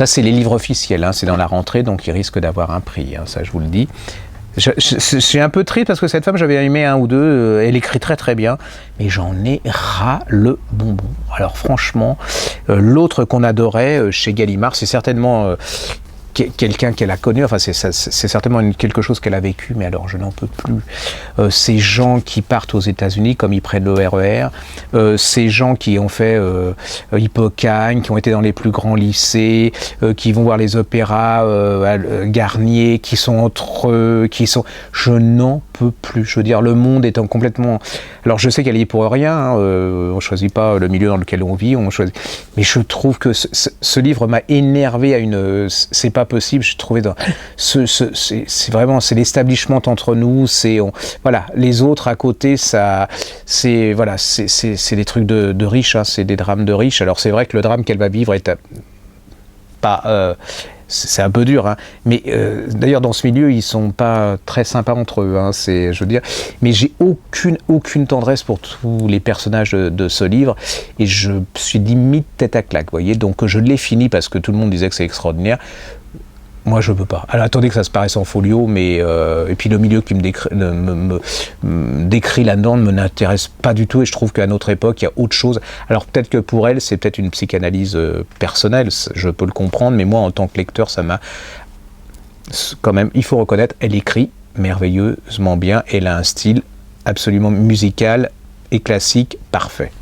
Ça, c'est les livres officiels, hein, c'est dans la rentrée, donc il risque d'avoir un prix, hein, ça je vous le dis. Je suis un peu triste parce que cette femme, j'avais aimé un ou deux, elle écrit très très bien, mais j'en ai ras le bonbon. Alors franchement, l'autre qu'on adorait chez Gallimard, c'est certainement quelqu'un qu'elle a connu, enfin c'est certainement quelque chose qu'elle a vécu, mais alors je n'en peux plus. Ces gens qui partent aux États-Unis comme ils prennent le RER, ces gens qui ont fait Hippocagne, qui ont été dans les plus grands lycées, qui vont voir les opéras Garnier, qui sont entre eux, je n'en peux plus. Je veux dire, le monde étant complètement... Alors je sais qu'elle y est pour rien, hein, on ne choisit pas le milieu dans lequel on vit, on choisit... mais je trouve que ce livre m'a énervé à une... C'est pas possible, j'ai trouvé dans c'est vraiment, c'est l'establishment entre nous, voilà, les autres à côté, ça, c'est voilà, c'est des trucs de riches, hein, c'est des drames de riches. Alors c'est vrai que le drame qu'elle va vivre est pas c'est un peu dur, hein. Mais d'ailleurs dans ce milieu ils sont pas très sympas entre eux, hein, je veux dire, mais j'ai aucune tendresse pour tous les personnages de ce livre et je suis limite tête à claque, vous voyez, donc je l'ai fini parce que tout le monde disait que c'est extraordinaire. Moi, je peux pas. Alors, attendez que ça se paraisse en folio, mais et puis le milieu qui me décrit là-dedans ne m'intéresse pas du tout, et je trouve qu'à notre époque, il y a autre chose. Alors, peut-être que pour elle, c'est peut-être une psychanalyse personnelle, je peux le comprendre, mais moi, en tant que lecteur, ça m'a quand même, il faut reconnaître, elle écrit merveilleusement bien, elle a un style absolument musical et classique parfait.